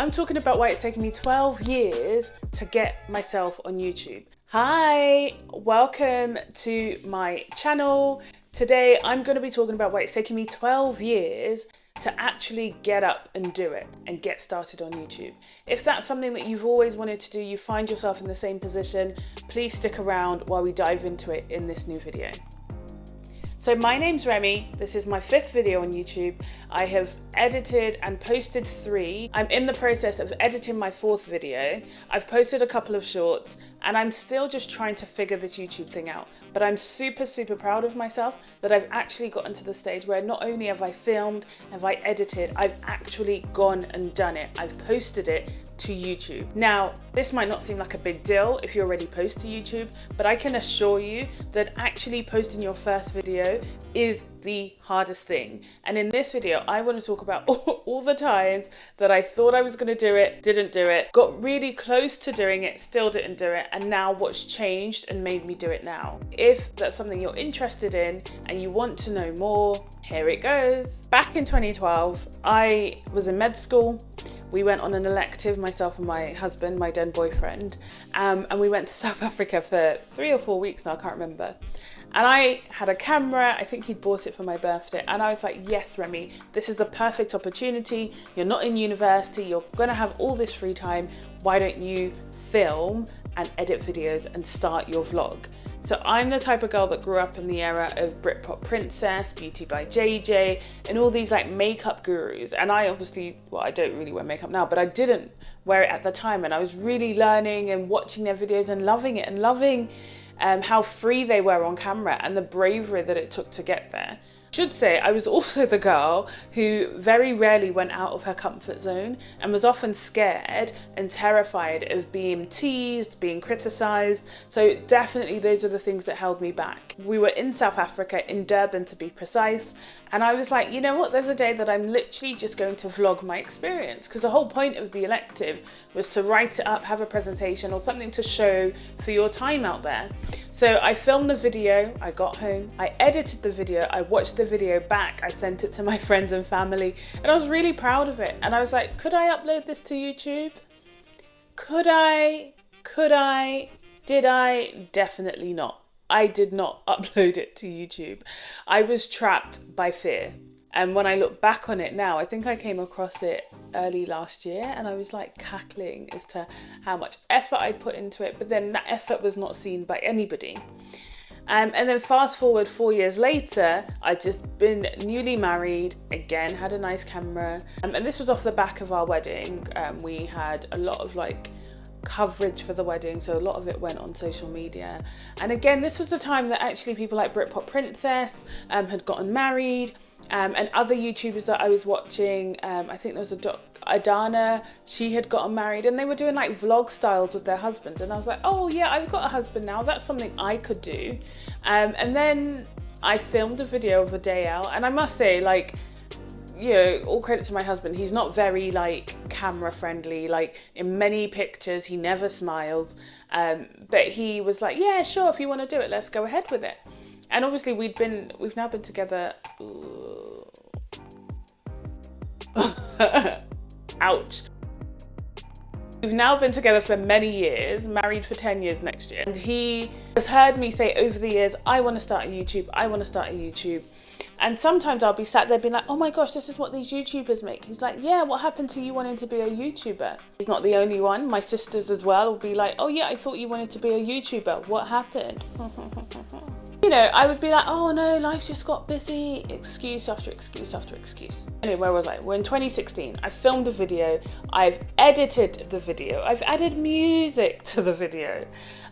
I'm talking about why it's taken me 12 years to get myself on YouTube. Hi, welcome to my channel. Today I'm going to be talking about why it's taken me 12 years to actually get up and do it and get started on YouTube. If that's something that you've always wanted to do, you find yourself in the same position, please stick around while we dive into it in this new video. So my name's Remy, this is my 5th video on YouTube. I have edited and posted 3. I'm in the process of editing my 4th video. I've posted a couple of shorts and I'm still just trying to figure this YouTube thing out. But I'm super proud of myself that I've actually gotten to the stage where not only have I filmed, have I edited, I've actually gone and done it. I've posted it to YouTube. Now, this might not seem like a big deal if you already post to YouTube, but I can assure you that actually posting your first video is the hardest thing. And in this video, I want to talk about all the times that I thought I was going to do it, didn't do it, got really close to doing it, still didn't do it, and now what's changed and made me do it now. If that's something you're interested in and you want to know more, here it goes. Back in 2012, I was in med school. We went on an elective, myself and my husband, my then boyfriend, and we went to South Africa for 3 or 4 weeks now, I can't remember. And I had a camera, I think he'd bought it for my birthday, and I was like, yes, Remy, this is the perfect opportunity. You're not in university, you're gonna have all this free time. Why don't you film and edit videos and start your vlog? So I'm the type of girl that grew up in the era of Britpop Princess, Beauty by JJ, and all these like makeup gurus. And I obviously, well, I don't really wear makeup now, but I didn't wear it at the time. And I was really learning and watching their videos and loving it and loving how free they were on camera and the bravery that it took to get there. Should say I was also the girl who very rarely went out of her comfort zone and was often scared and terrified of being teased, being criticized. So definitely those are the things that held me back. We were in South Africa, in Durban to be precise, and I was like, you know what, there's a day that I'm literally just going to vlog my experience, because the whole point of the elective was to write it up, have a presentation or something to show for your time out there. So I filmed the video, I got home, I edited the video, I watched the video back, I sent it to my friends and family, and I was really proud of it. And I was like, could I upload this to YouTube? Could I? Did I? Definitely not. I did not upload it to YouTube. I was trapped by fear. And when I look back on it now, I think I came across it early last year and I was like cackling as to how much effort I'd put into it, but then that effort was not seen by anybody. And then fast forward 4 years later, I'd just been newly married, again, had a nice camera. And this was off the back of our wedding. We had a lot of like coverage for the wedding, so a lot of it went on social media. And again, this was the time that actually people like Britpop Princess had gotten married. And other YouTubers that I was watching, I think there was Adana, she had gotten married and they were doing like vlog styles with their husbands. And I was like, oh yeah, I've got a husband now. That's something I could do. And then I filmed a video of a day out. And I must say, like, you know, all credit to my husband. He's not very like camera friendly. Like in many pictures, he never smiles. But he was like, yeah, sure. If you want to do it, let's go ahead with it. And obviously we've now been together. Ouch. We've now been together for many years, married for 10 years next year. And he has heard me say over the years, I want to start a YouTube, I want to start a YouTube. And sometimes I'll be sat there being like, oh my gosh, this is what these YouTubers make. He's like, yeah, what happened to you wanting to be a YouTuber? He's not the only one. My sisters as well will be like, oh yeah, I thought you wanted to be a YouTuber. What happened? You know, I would be like, oh no, life just got busy. Excuse after excuse after excuse. Anyway, where was I? We're in 2016. I filmed a video. I've edited the video. I've added music to the video.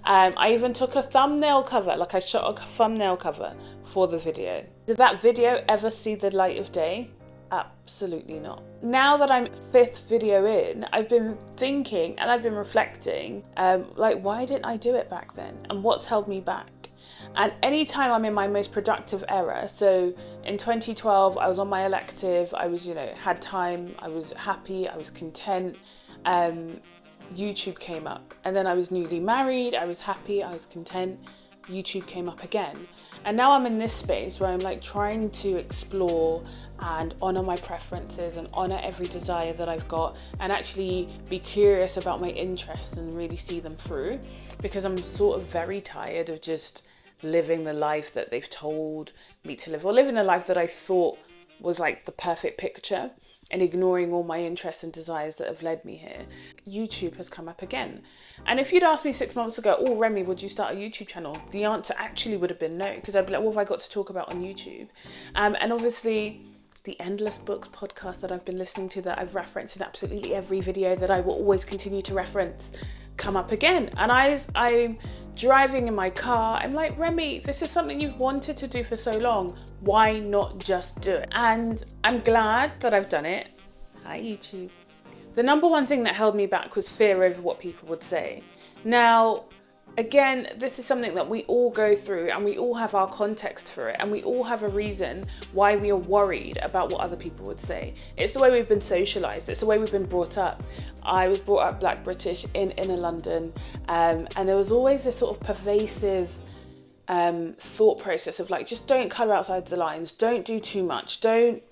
I even took a thumbnail cover, like I shot a thumbnail cover for the video. Did that video ever see the light of day? Absolutely not. Now that I'm 5th video in, I've been thinking and I've been reflecting, like, why didn't I do it back then? And what's held me back? And anytime I'm in my most productive era, so in 2012, I was on my elective, I was, you know, had time, I was happy, I was content, YouTube came up. And then I was newly married, I was happy, I was content, YouTube came up again. And now I'm in this space where I'm like trying to explore and honor my preferences and honor every desire that I've got, and actually be curious about my interests and really see them through, because I'm sort of very tired of just living the life that they've told me to live, or living the life that I thought was like the perfect picture, and ignoring all my interests and desires that have led me here. YouTube has come up again. And if you'd asked me 6 months ago, oh, Remy, would you start a YouTube channel? The answer actually would have been no, because I'd be like, what have I got to talk about on YouTube? And obviously, the Endless Books podcast that I've been listening to, that I've referenced in absolutely every video, that I will always continue to reference, come up again. And I'm driving in my car, I'm like, Remy, this is something you've wanted to do for so long. Why not just do it? And I'm glad that I've done it. Hi, YouTube. The number one thing that held me back was fear over what people would say. Now, again, this is something that we all go through, and we all have our context for it, and we all have a reason why we are worried about what other people would say. It's the way we've been socialized. It's the way we've been brought up. I was brought up Black British in inner London, and there was always this sort of pervasive thought process of like, just don't colour outside the lines, don't do too much, don't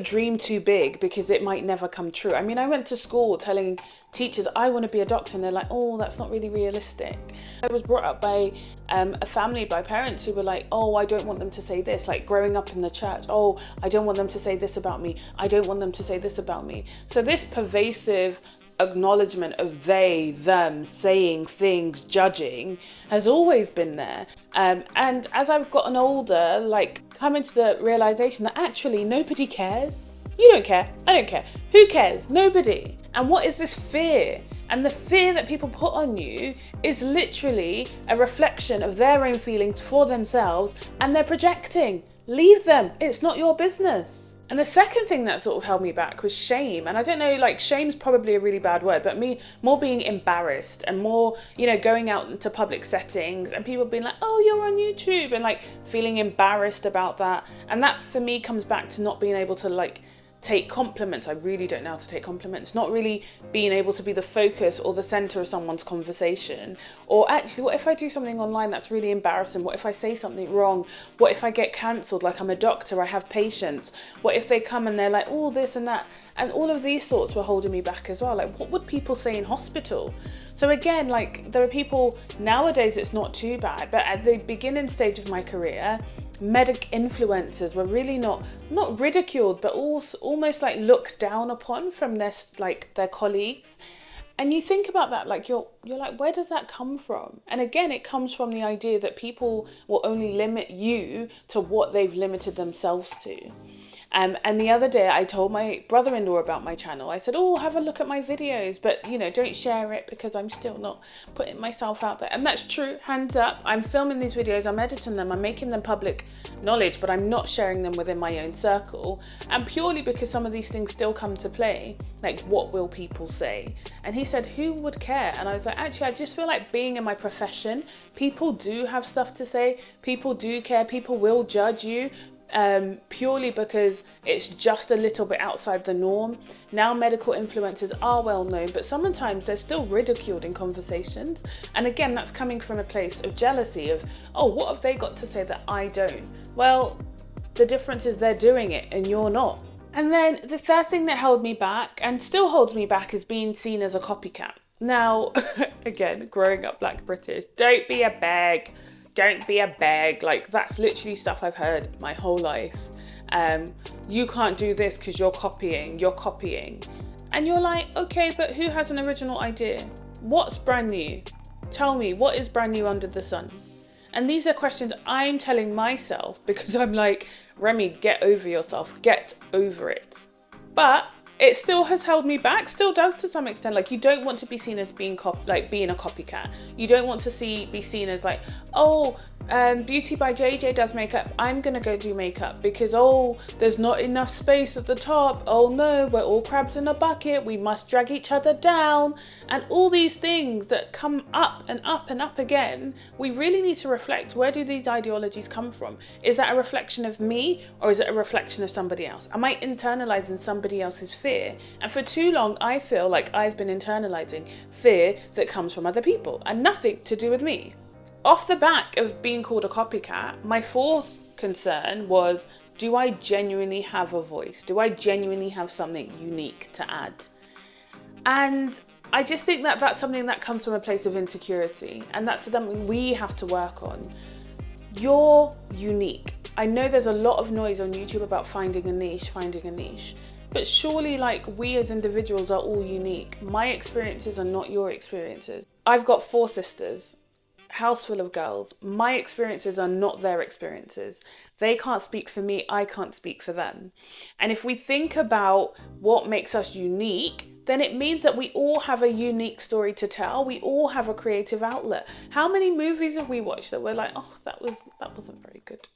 dream too big, because it might never come true. I mean, I went to school telling teachers I want to be a doctor, and they're like, oh, that's not really realistic. I was brought up by a family, by parents who were like, oh, I don't want them to say this. Like growing up in the church, oh, I don't want them to say this about me. I don't want them to say this about me. So this pervasive acknowledgement of they, them, saying things, judging, has always been there. And as I've gotten older, like coming to the realization that actually nobody cares. You don't care. I don't care. Who cares? Nobody. And what is this fear? And the fear that people put on you is literally a reflection of their own feelings for themselves, and they're projecting. Leave them. It's not your business. And the second thing that sort of held me back was shame. And I don't know, like shame's probably a really bad word, but me more being embarrassed, and more, going out into public settings and people being like, oh, you're on YouTube, and like feeling embarrassed about that. And that for me comes back to not being able to like take compliments. I really don't know how to take compliments. Not really being able to be the focus or the center of someone's conversation. Or actually, what if I do something online that's really embarrassing? What if I say something wrong? What if I get cancelled? Like I'm a doctor, I have patients. What if they come and they're like, oh, this and that? And all of these thoughts were holding me back as well. Like, what would people say in hospital? So again, like there are people nowadays, it's not too bad, but at the beginning stage of my career, medic influencers were really not ridiculed, but also almost like looked down upon from their colleagues. And you think about that, like you're like, where does that come from? And again, it comes from the idea that people will only limit you to what they've limited themselves to. And the other day I told my brother-in-law about my channel. I said, oh, have a look at my videos, but don't share it because I'm still not putting myself out there. And that's true, hands up. I'm filming these videos, I'm editing them, I'm making them public knowledge, but I'm not sharing them within my own circle. And purely because some of these things still come to play, like what will people say? And he said, who would care? And I was like, actually, I just feel like being in my profession, people do have stuff to say, people do care, people will judge you. Purely because it's just a little bit outside the norm. Now medical influencers are well known, but sometimes they're still ridiculed in conversations. And again, that's coming from a place of jealousy of, oh, what have they got to say that I don't? Well, the difference is they're doing it and you're not. And then the third thing that held me back and still holds me back is being seen as a copycat. Now, again, growing up Black British, don't be a beg. Don't be a beg. Like that's literally stuff I've heard my whole life. You can't do this because you're copying. And you're like, okay, but who has an original idea? What's brand new? Tell me, what is brand new under the sun? And these are questions I'm telling myself because I'm like, Remy, get over yourself, get over it. But it still has held me back, still does to some extent. Like you don't want to be seen as being being a copycat. You don't want to be seen as like, oh, Beauty by JJ does makeup, I'm gonna go do makeup because, oh, there's not enough space at the top. Oh no, we're all crabs in a bucket. We must drag each other down. And all these things that come up and up and up again, we really need to reflect, where do these ideologies come from? Is that a reflection of me or is it a reflection of somebody else? Am I internalizing somebody else's fear? And for too long, I feel like I've been internalizing fear that comes from other people and nothing to do with me. off the back of being called a copycat, my fourth concern was, do I genuinely have a voice? Do I genuinely have something unique to add? And I just think that that's something that comes from a place of insecurity, and that's something we have to work on. You're unique. I know there's a lot of noise on YouTube about finding a niche, but surely, like, we as individuals are all unique. My experiences are not your experiences. I've got 4 sisters, house full of girls. My experiences are not their experiences. They can't speak for me, I can't speak for them. And if we think about what makes us unique, then it means that we all have a unique story to tell. We all have a creative outlet. How many movies have we watched that we're like, oh, that wasn't very good?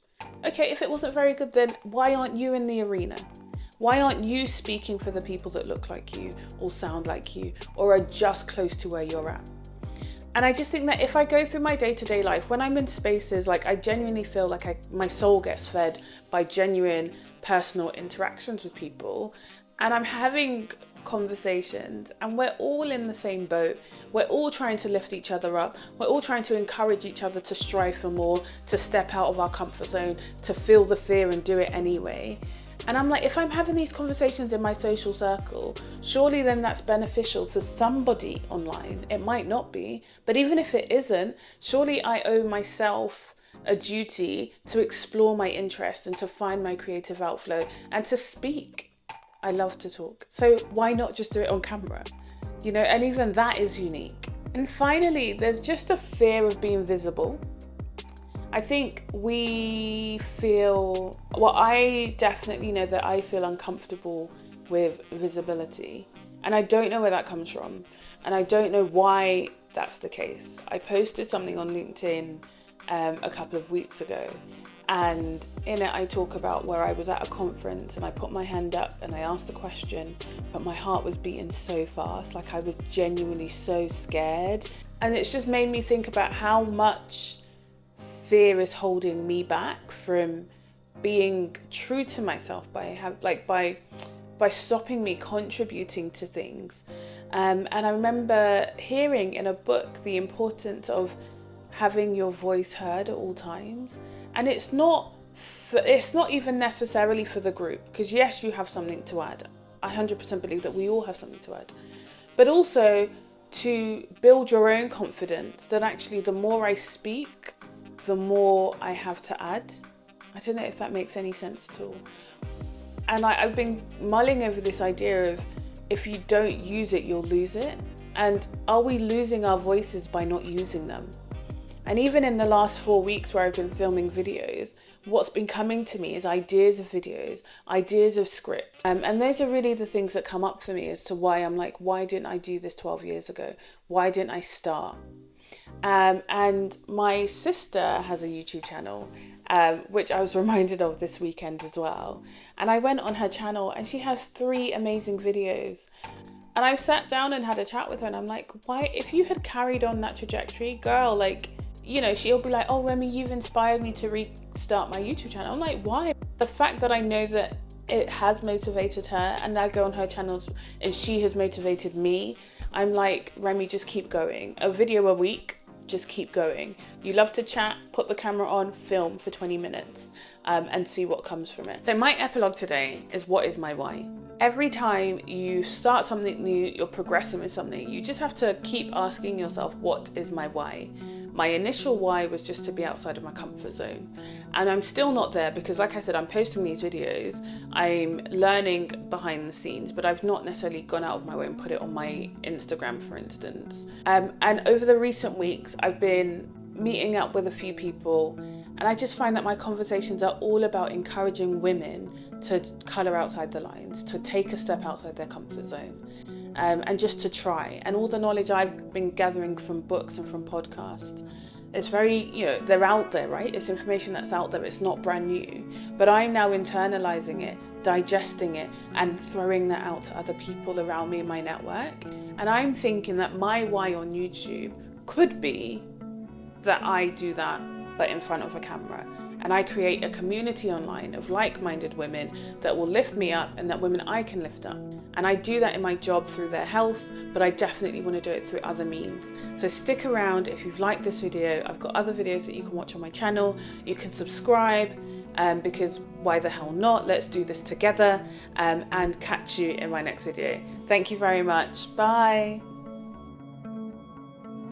Okay, if it wasn't very good, then why aren't you in the arena? Why aren't you speaking for the people that look like you or sound like you or are just close to where you're at? And I just think that if I go through my day-to-day life, when I'm in spaces, like, I genuinely feel like my soul gets fed by genuine personal interactions with people, and I'm having conversations and we're all in the same boat. We're all trying to lift each other up. We're all trying to encourage each other to strive for more, to step out of our comfort zone, to feel the fear and do it anyway. And I'm like, if I'm having these conversations in my social circle, surely then that's beneficial to somebody online. It might not be, but even if it isn't, surely I owe myself a duty to explore my interests and to find my creative outflow and to speak. I love to talk. So why not just do it on camera? You know, and even that is unique. And finally, there's just a fear of being visible. I think we feel, well, I definitely know that I feel uncomfortable with visibility. And I don't know where that comes from. And I don't know why that's the case. I posted something on LinkedIn a couple of weeks ago. And in it, I talk about where I was at a conference and I put my hand up and I asked a question, but my heart was beating so fast, like I was genuinely so scared. And it's just made me think about how much fear is holding me back from being true to myself by stopping me contributing to things. And I remember hearing in a book the importance of having your voice heard at all times. And it's not even necessarily for the group, because yes, you have something to add. I 100% believe that we all have something to add. But also to build your own confidence that actually the more I speak, the more I have to add. I don't know if that makes any sense at all. And I've been mulling over this idea of, if you don't use it, you'll lose it. And are we losing our voices by not using them? And even in the last 4 weeks where I've been filming videos, what's been coming to me is ideas of videos, ideas of script. And those are really the things that come up for me as to why I'm like, why didn't I do this 12 years ago? Why didn't I start? And my sister has a YouTube channel, which I was reminded of this weekend as well. And I went on her channel and she has 3 amazing videos. And I sat down and had a chat with her and I'm like, why, if you had carried on that trajectory, girl, like, you know, she'll be like, oh, Remy, you've inspired me to restart my YouTube channel. I'm like, why? The fact that I know that it has motivated her and I go on her channels and she has motivated me, I'm like, Remy, just keep going. A video a week, just keep going. You love to chat, put the camera on, film for 20 minutes and see what comes from it. So my epilogue today is, what is my why? Every time you start something new, you're progressing with something, you just have to keep asking yourself, what is my why? My initial why was just to be outside of my comfort zone. And I'm still not there because, like I said, I'm posting these videos, I'm learning behind the scenes, but I've not necessarily gone out of my way and put it on my Instagram, for instance. And over the recent weeks, I've been meeting up with a few people, and I just find that my conversations are all about encouraging women to colour outside the lines, to take a step outside their comfort zone. And just to try. And all the knowledge I've been gathering from books and from podcasts, it's very, you know, they're out there, right? It's information that's out there. It's not brand new. But I'm now internalizing it, digesting it, and throwing that out to other people around me in my network. And I'm thinking that my why on YouTube could be that I do that, but in front of a camera. And I create a community online of like-minded women that will lift me up and that women I can lift up. And I do that in my job through their health, but I definitely want to do it through other means. So stick around if you've liked this video. I've got other videos that you can watch on my channel. You can subscribe, because why the hell not? Let's do this together, and catch you in my next video. Thank you very much. Bye.